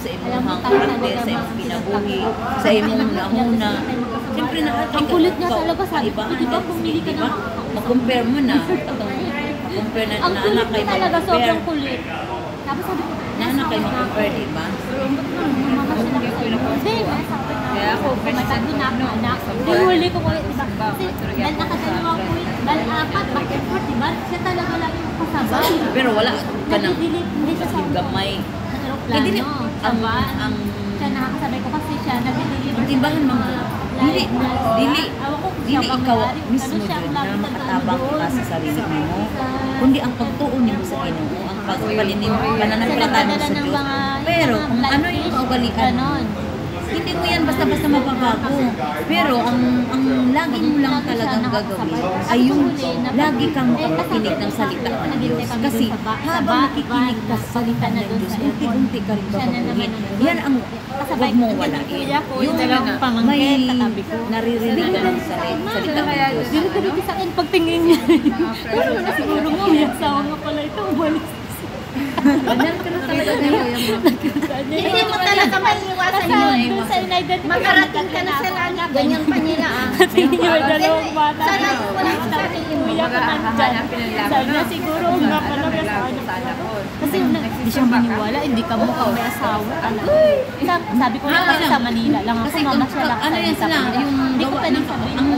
sa imong hangarte, sa imong kinabuhi, sa imong nahuna. Siyempre Ang kulit niya talaga, sabi ko, iba, di ba pumili ka diba? ng... Mag-compare mo na. Compare na Ang kulit kayo niya talaga, mag-compare. sobrang kulit. Tapos sabi ko, Naanak kayo mag-compare, diba? hindi, Kaya ako, may tatlo na akong anak. Huli ko ulit, diba? Kasi, dahil nakadalawa ko ulit, dahil apat, back and forth, diba? Siya talaga lang yung kasabay. Pero wala ka nang Nadidelete, hindi siya sa gamay. aeroplano. Saba, ang siya nakakasabay ko kasi siya, nadidelete. ang timbangan mga dili Awa ko, dili siya ikaw mangyari. mismo Ano siya, dyan na lagi makatabang doon. ka sa sarili mo, kundi ang pagtuon niyo sa Ginoo, ang pagpalinin pananampalataya mo sa ng Diyos. mga Pero kung ano yung kaugalian mo, ganon. hindi mo yan basta-basta mababago. Pero ang lagi mo lang talagang gagawin ay yung lagi kang makakinig ng salita ng Diyos. Kasi habang nakikinig ka sa salita ng Diyos, unti-unti ka rin babaguhin. Yan ang huwag mong walain. Yung may naririnig ka ng salita ng Diyos. Dito ko dito sa akin pagtingin niya. Pero na siguro mo, yung asawa nga pala ito, umalis. Ganyan ka na talaga ngayon. Hindi mo talaga maiiwasan yun. Sa United Makarating ka na sa langit, ganyan pa nila ah. Tingin niyo yung dalawang bata. Sana yung walang sarili mo. Umiyak ka nandyan. Sabi niya siguro, nga pala may asawa. Kasi hindi siya maniwala, hindi ka mukhang may asawa. Sabi ko na kasi sa Manila lang ako, Kasi mamasyal ako ano yan sila, yung hindi ko gawa pwedeng ng sabihin. ang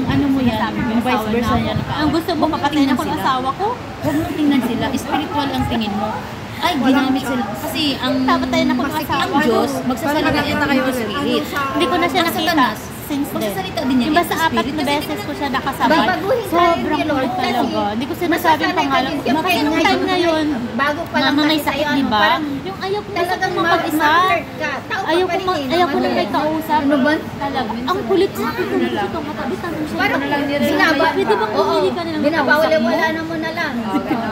ano mo yan, yung vice versa yan. Ang gusto mo, papatayin ako ng asawa ko? Huwag mong tingnan sila, spiritual ang tingin mo. Ay, ginamit sila. Kasi ang Papatayin ako ng asawa ang ko. Diyos, magsasalita yan kayo sa spirit. Hindi ko na siya Ang nakita Satanas, since then. magsasalita din yan Yung basta sa apat spirit. na Kasi beses di ko siya nakasabay. Babaguhin tayo Sobrang ni Lord kulit kasi talaga. Hindi ko sinasabing pangalan. Masasanay ka din, siyempre, Kasi nung time na yun, bago pa lang mama may kasi sakit, sa'yo, di ano, ba? parang Yung ayaw ko na talagang mag-isa. ma-hurt ka. Tao ka Ayaw pa ko, rin eh, ayaw ko na may naman. kausap. Ano ba? Talaga. Ang kulit sa akin. Kung gusto ko matabi, tanong siya. Parang Binaba. Pwede bang pumili ka na ng kausap mo? binabawala na mo na lang.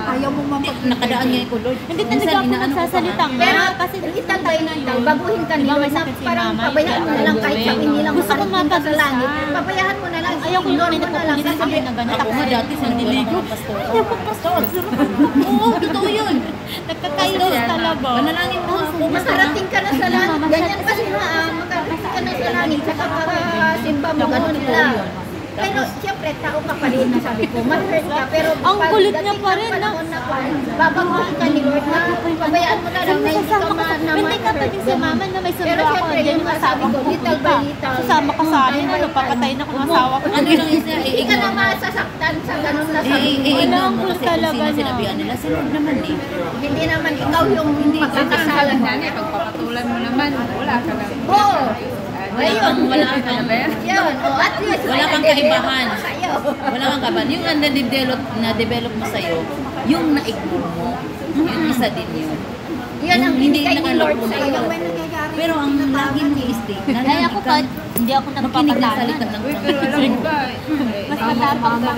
Ayaw mo Nakadaan niya ko, Lord. Hindi talaga ako nagsasalita nga. Pero Kasi little by little, baguhin ka ni Di ba may Lord na sakit si parang mama, pabayaan mo na lang kahit sa hindi lang gusto ko makarating ka sa mapag-isa. langit. Pabayaan mo na lang. ayaw ko yung Ignore may mo na lang. nagpapulitan sa akin na gano'n. Ako nga dati sa nililigo. Pastor. Oo, totoo yun. Nagkakainis talaga. Panalangin mo ako. Makarating ka na sa langit. Ganyan pa sila ah. Makarating ka na sa langit. Saka simba mo ganun nila. Pero siyempre, tao ka pa rin, sabi ko, ma-hurt ka, pero Ang pag kulit niya dating pa ng rin, panahon na babaguhin ka ni Lord na pabayaan mo na lang na hindi ka Hindi ka pa din si mama na may Pero sundo ako. siyempre, Diyan yung yung asawa masabi ko. ko, little by little. Susama ka sa akin. Ano, papatayin ako ng asawa ko. Ano lang yun sila, Hindi ka na masasaktan sa ganun na sabi mo. Wala, ang mo cool kasi talaga kung sino niya. sinabihan nila. Si Lord naman eh. Hindi naman ikaw yung magkakasala. pagpapatulan mo naman, wala ka lang. Oo. Ayun, wala kang Yun. O, at least. Wala kang kaibahan. Wala kang kaibahan. Yung na-develop mo sa'yo, yung na-ignore mo, yung isa din yun. Yun ang Hindi binigay ni Lord nakaloko sa'yo. Pero ang lagi mong i-stay, Kaya nalanig ako ka, pa, hindi ako makinig ng nagpapatanan. salita ng Pero alam mo ba, Mas matapang pa.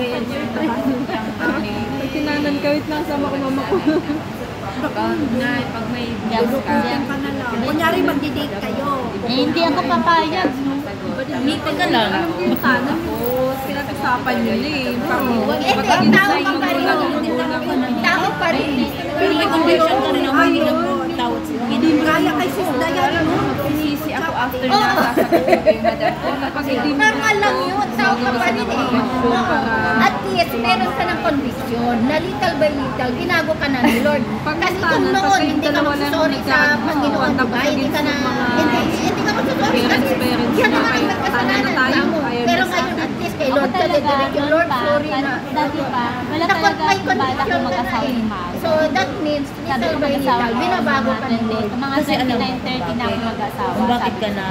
kinanan ka, wait lang, sama ko mama ko. Pag may bills ka, Kunyari, magdi-date kayo. Hindi ako papayag. meeting ka lang. tapos pinag-usapan nyo na eh. Hindi, tao ka pa rin. Tao pa rin. Pero may conviction ka rin ako, hindi nagtawad sila. Hindi kaya kay Sis Dayan. Sinisisi ako after na nakasagot kay madam ko. Kapag hindi mo Normal lang yun. Tao ka pa rin eh. At least, meron ka ng conviction na little by little, ginago ka na ni Lord. Kasi kung noon, hindi ka magsusorry sa Panginoon, diba? Hindi ka magsusorry kasi yan naman ang nagkasalanan sa mo. Pero ngayon, at least kay Lord ka, direct yung Lord, sorry na. Dati pa, wala Takot talaga may akong balak conviction na ka na mag-asawa eh. ni Mao. So that means, Sabi little ko by mag-asawa little, binabago ka ni Lord. Mga Kasi alam mo, 29-30 na ako mag-asawa. Kung bakit Sabi ka ko. na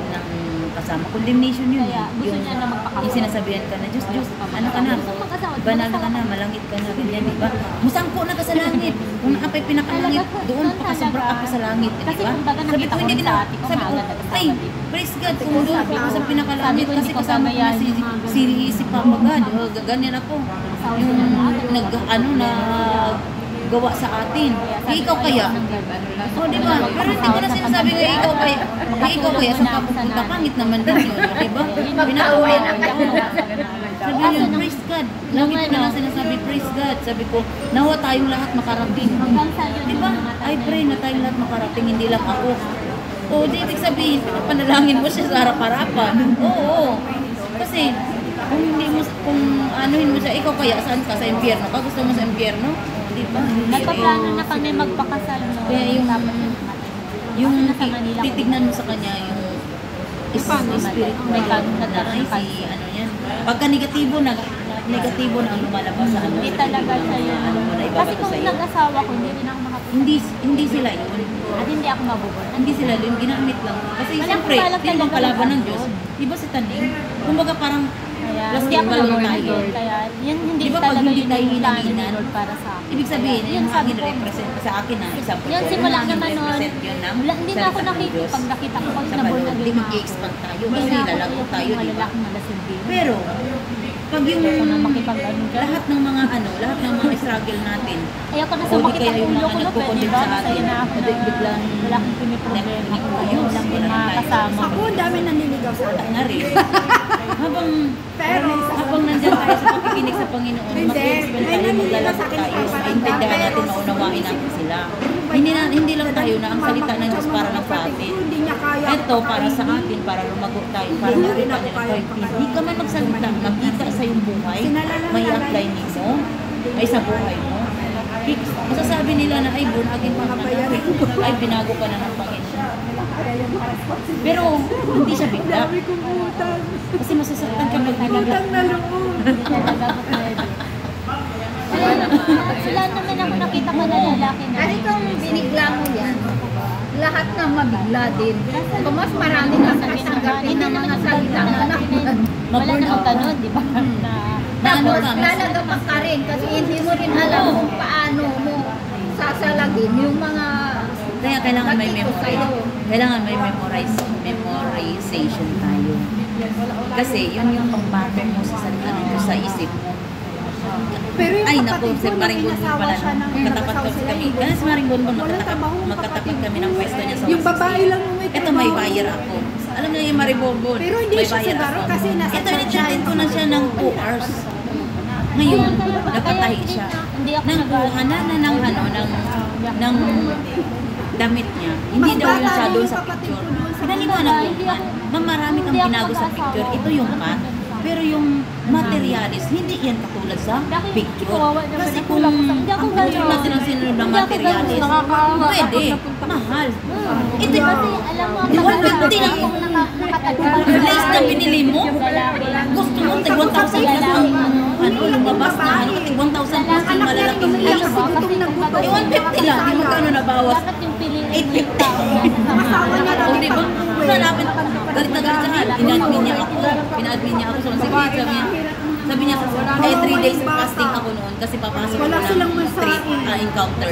ng kasama, condemnation yun. Kaya, gusto yung, niya na magpakasama. yung sinasabihan ka na, Diyos, ano ka na? Gusto ko mag-asawa. Banal ka na, malangit ka na, ganyan, di ba? Musangko na ka sa langit. Kung apay pinakalangit, doon pa ka sobra ako sa langit, di Kasi ba? kumbaga nakita ko hindi sa ate ko, sabi ko, maaga nagkasama ay, dito. praise God, kung doon pa ako sa pinakalangit, Sabi ko, kasi hindi ko kasama ko na gagayahin. si Papa God, ganyan ako. Yung na gawa sa atin. Ikaw kaya? O, di ba? Pero hindi ko na sinasabi nga ikaw kaya. Ikaw kaya sa papupunta, pangit naman din yun, di ba? Magkauwi na Pinakawa. kayo. Sabi niya, praise God. Lagi ko na lang sinasabi, praise God. Sabi ko, nawa tayong lahat makarating. Hanggang sa yun. Diba? I pray na tayong lahat makarating, hindi lang ako. O, di ibig sabihin, panalangin mo siya sa harap-harapan. Oo. Kasi, kung hindi mo, kung anuhin mo siya, ikaw kaya saan ka? Sa impyerno ka? Gusto mo sa impyerno? Di ba? Nagpaplano na kami magpakasal. No? Kaya yung nasa Manila ko. titignan mo sa kanya yung spirit mo. May kanon na Ay, si ano yan. Pagka negatibo na ang lumalabas sa ano. Hindi talaga siya yun. Ano mo na Kasi ibabato kung sa'yo. nag-asawa ko, hindi rin ako makapunta. Hindi sila yun. At hindi ako mabubot. Hindi sila yun, ginamit lang. Kasi Walang siyempre, kapalag di naman talaga kalaban ng ng Diyos. Diyos. Di ba si Taning? Kumbaga parang Kaya Plus hindi ako equal nag tayo. Kaya yun hindi Di ba pag talaga hindi yun tayo yung plano ni hinahinan, Lord para sa akin. ibig sabihin, Kaya, yung sabi hangin ko, represent sa akin na example. Yun, ko, simula yung hangin naman nun, represent yun ng hindi na ako salita ng nakita, Diyos. pag nakita ko pag Sa naborn balon, again di na ako. mag-expand tayo. Hindi Kasi na ako lalago yung tayo, di ba? malalaking malasindi. Pero, pag yung Ayoko na makipag-ano ka. lahat ng mga lahat ng mga struggle natin, Ayoko na o di sumakit kaya ang yung ulo mga ko, no? Pwede nagkukondem ba? sa Masaya atin, na ako na biglang wala akong piniproblema. Ayos, Ayun lang din wala mga tayo. kasama Ako, ko. ang dami naniligaw sa wala akin. na rin. Pero, habang nandyan tayo sa pakikinig sa Panginoon, Hindi, mag-expand may tayo, naniligaw maglalaro sa akin tayo, sa maintindihan pero natin, maunawain natin sila. Hindi lang tayo na ang salita ng Diyos para lang sa atin. Hindi niya kaya. Ito para sa atin, para lumago tayo, para makita nila tayo. Hindi ka man magsalita, makita sa iyong buhay, may apply nito, may sa buhay mo. Masasabi nila na ay born again ka na, ay binago ka na ng Panginoon. Pero hindi siya bigla. Dami kong utang. Kasi masasaktan ka pag bigla. Utang na loob. Talaga ko pwede. Sila naman ako nakita ko na lalaki na. Kasi kung binigla mo yan, lahat na mabigla din. Kung mas marami kang tatanggapin ng mga salita na naman. Wala namang ganun, di ba? Na Na ano Tapos ka, lalagapak ka rin kasi hindi mo rin alam kung paano mo sasalagin yung mga kaya kailangan may Bakit ko memory. sa'yo? Kailangan may memorization tayo. Kasi yun yung pagbato mo sa salita ng Diyos sa isip mo. Pero yung Ay naku, kapatid si ko, Maring nung Bonbon inasawa pala. siya ng Magkatapat nag-asawa kasi sila, kami. yung Kaya si Maring Bonbon, walang trabaho, magkatapat kapatid kami ko. ng pwesto niya sa Yung babae lang yung may Ito trabaho. may buyer ako. Alam niyo yung Maring Bonbon. Pero hindi may siya buyer siguro ako. kasi nasa Ito, in-chat ko na siya ng 2 hours. Ngayon, napatahi siya. Hindi ako Nang kuha na ng ng damit niya. Hindi Mas daw yun bata siya din doon yung sa kapatid picture. ko doon sa Pinaliwanag ko, Hindi ako- ma'am, marami kang hindi ako binago sa mag-asawa. picture. Ito yung cut. Pero yung materialis, hindi yan katulad sa Bakit picture. kawawa naman Kasi ako, kung kulang sa- hindi ako ang picture ganun. natin ang sinunod ng Hindi ako materialis, ganun, nakakaawa. pwede, mahal. Ito Kasi alam mo, ang Di, 150 pagkakataon lang. kung nakatagpuan Lace na binili mo, gusto mo, tig 1,000 plus ang lumabas na, tig 1,000 plus yung malalaking lace. Eh, 150 lang, yung magkano nabawas? Dapat yung piliin mo 850. yung tao na O, di ba? Hanapin, galit na galit siya. In-admin niya ako. In-admin niya ako. So, sige, sabi niya, 3 days fasting ako noon kasi papasok ko Wala silang ng street encounter.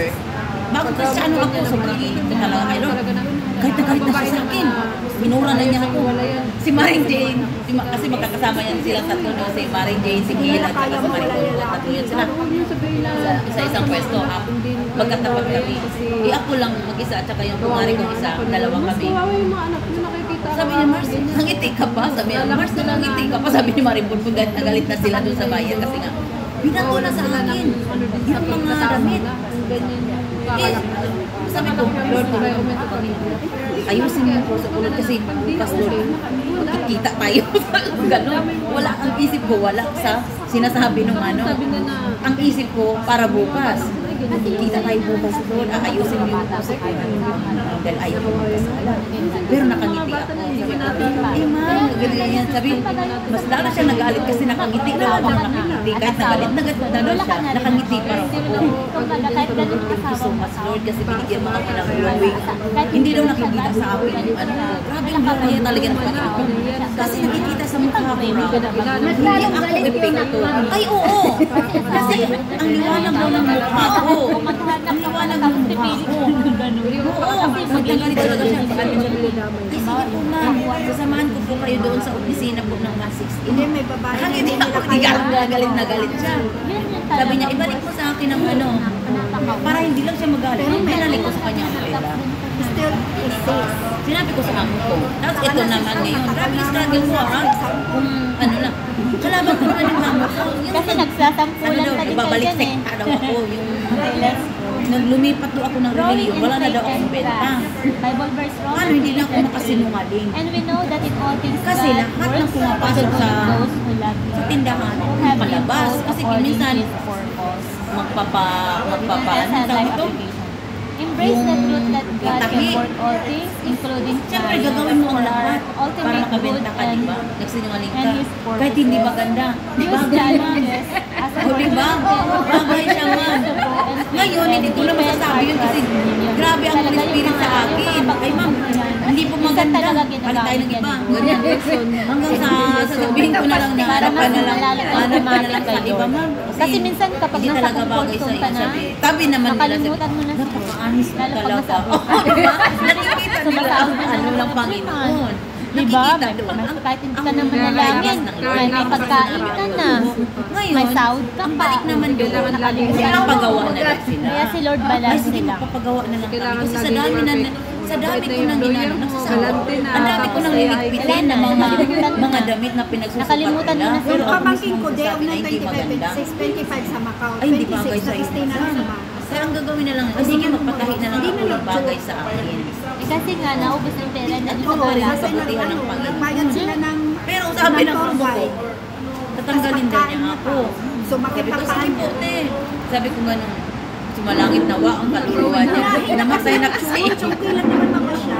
Bago Kristiyano ako, sobrang init ko talaga kay Lord. Kahit na galit na siya sa akin. Minura na niya ako. Si Maring Jane, kasi magkakasama yan silang tatlo, no? Si Maring Jane, si Gil, at saka si Maring Bonbon. Tatlo yan sila. Sa isang pwesto, magkatapat kami. Ako lang mag-isa at saka yung kumari kong isa, dalawa kami. Sabi ni Mars, nangiti ka pa? Sabi niya, Mars, nangiti ka pa? Sabi ni Maring Bonbon, galit na sila doon sa bayan kasi nga, binato na sa akin yung mga damit. Eh, sabi ko, Lord, ayusin mo po sa ulod kasi bukas, Lord, magkikita tayo. Ganon. Wala ang isip ko, wala sa sinasabi ng ano. Ang isip ko, para bukas. Magkikita tayo bukas, Lord. Ayusin mo yung puso ko. Dahil ayaw ko magkasala. Pero nakangiti ako. Sabi ko, ma, ganyan. Sabi, mas lalo siya nagalit kasi nakangiti daw ako. Nakangiti. Kahit nagalit na daw siya, nakangiti pa rin ako. Thank you so much, Lord, kasi binigyan mo ako ng growing. Hindi daw nakikita sa akin yung ano. Grabe ang kaya talaga ng Panginoon. Kasi nakikita sa mukha ko. Hindi ako epekto. Ay, oo. Kasi ang liwanag daw ng mukha ko. Ang liwanag ng mukha ko. Oo. Magagalit talaga siya. Ay, sige po, ma'am. Sasamahan ko po kayo doon sa opisina po ng 160. Hindi, may babae. Nakangiti ako. Hindi ka galit na galit siya. Sabi niya, ibalik mo sa akin ang ano, para hindi lang siya magalit. Pero binalik ko sa kanya ang pera. Still exists. Sinabi ko sa amo ko. Tapos ito naman ngayon. Grabe struggle ko kung ano lang. Kalaban ko naman yung amo ko. Yung, Kasi nagsasampulan ano ka daw, din babalik kayo dyan sekta daw ako. Yung Okay, let's go. naglumipat daw ako ng religion. Wala na daw akong benta. Bible verse Romans. Paano hindi na ako makasinungaling? And we know that in all things Kasi God lahat ng works pumapasok for sa- those who love Him, Sa tindahan, who have been palabas. called Kasi according minsan, to His purpose. ano Life tawag ito? application. Embrace the truth that God can tahi. work all things, including Siyempre, trials, gagawin mo ang for our lahat para ultimate good makabenta ka, and di ba? Nagsinungaling and ka. His purposes. Kahit hindi maganda. Di ba? use challenges as O, di ba? Bagay siya, ma'am. Ngayon, hindi ko na masasabi yun kasi grabe ang Holy Spirit sa akin. Ay, ma'am, hindi po maganda. Balik tayo ng iba. Ganyan. Hanggang sa sasabihin ko na lang na para harapan mas na lang. malalaman Hanap ka na lang sa kayo. iba, ma'am. Kasi minsan kapag hindi nasa talaga bagay comfort sa zone ka iyo na, sabi. Tabi naman nila sabi. nakalimutan mo na siya. Napaka-anis mo Lalo pag talaga. nasa abroad. Oo, di ba? Nakikita nila Sumasahod ang na ano lang ng ng Panginoon. Diba? Nakikita doon. Kahit hindi ka ang na manalangin, nararamdaman ng may Lord. pagkain ka na. Ngayon, May sahod ka ang pa. balik naman doon. Kailangan lagi Pinapagawa na lang sila. Kaya si Lord Ay, balance sige, nila. magpapagawa na lang kami. Kailangan Kasi sa lagi dami na, perfect. sa dami Mabait na ko yung nang lawyer ginano, mo, nagsasama. galante na, Ang dami ko nang tapos liligpitin na mga damit na pinagsusukat Nakalimutan nila. mo na Pero sila. ako Pamangkin mismo ko, day of sabi na hindi maganda. 25 sa Macau, Ay, hindi bagay 26 sa na iyo. stay na sa Macau. Kaya ang gagawin na lang, ay sige, magpatahi na lang ako ng bagay sa akin. Eh, kasi nga, naubos yung pera na dito sa Oo, wala. sa kabutihan ng Panginoon. Nagbayad sila ng Pero sabi ng tour amo ko, guide. tatanggalin daw niya ako. So, Sabi ko, sige makipagpaan po, te. Sabi ko ganun, sumalangit na wa ang kaluluwa niya. Namatay na kasi. Okay lang naman mga siya.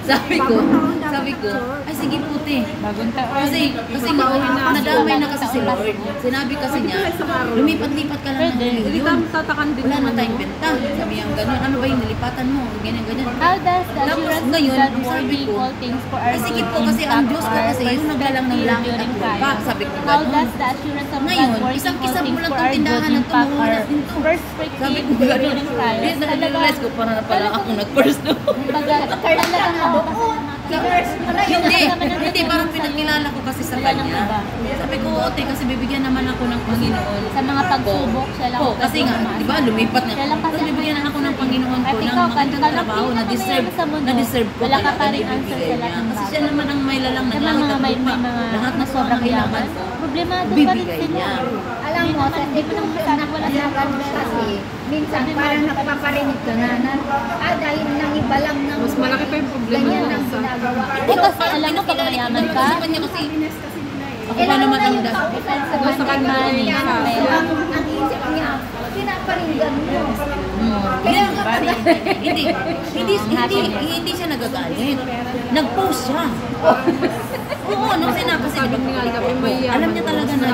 Sabi ko, ay sige po, te. Bagong taon. Kasi nadamay na kasi si Lord. Sinabi kasi niya, lumipat-lipat ka lang ng Hindi religion. tatakan din Wala na naman. tayong benta. Sabi niya gano'n, ano ba yung nilipatan mo? Ganyan, ganyan. How does the Tapos assurance ngayon, of God ang sabi working ko, all things for our ay sige good po, kasi ang impact Diyos ko our kasi yung naglalang ng langit at perspective lupa. during Sabi ko trials? How gano'n. does the assurance of God Ngayon, working isang all kisap things mo lang for itong our tindahan good na impact tumuha our na din to. perspective Sabi ko during gano'n. trials? Yes, na-realize ko, para na pala ako nag-first doon. Talagang Hindi, parang pinakilala ko kasi sa Wala nang kanya. iba. Sabi ko, ote, kasi bibigyan naman ako ng Panginoon. Sa mga pagsubok, siya lang. Oo, kasi nga, di ba, lumipat na. Siya lang kasi Tapos bibigyan na ako ng Panginoon ko At ng ikaw, magandang kahit trabaho hindi na ka deserve, mayroon sa mundo, na deserve ko wala ka talaga pa na rin answer ibibigay sa lahat niya. ng Kasi bagay. siya naman ang may lalang ng Sa langit mga at may lupa. mga Lahat na sobrang kailangan yaman, ko, problemado pa rin bibigay sila. niya. Alam mo, sa Hindi mo naman masabi, wala sa Naganda kasi, minsan parang napaparinig ka na, dahil nang iba lang ng Mas malaki pa yung problema ganyan mo ang sa- ginagawa. Eh, kasi alam mo, pag mayaman ka, Sa kanya kasi, ako pa Kailangan naman na ang yung dahil. kausan sa Nasa kanya kanya. rin Yan, ka. ang isip niya, pinaparinggan mo. Kaya nga pala, hindi siya nagagalit. Nag-post siya. Oo, nung sinabi kasi, di ba, Sabi niya, alam mo, may alam niya talaga na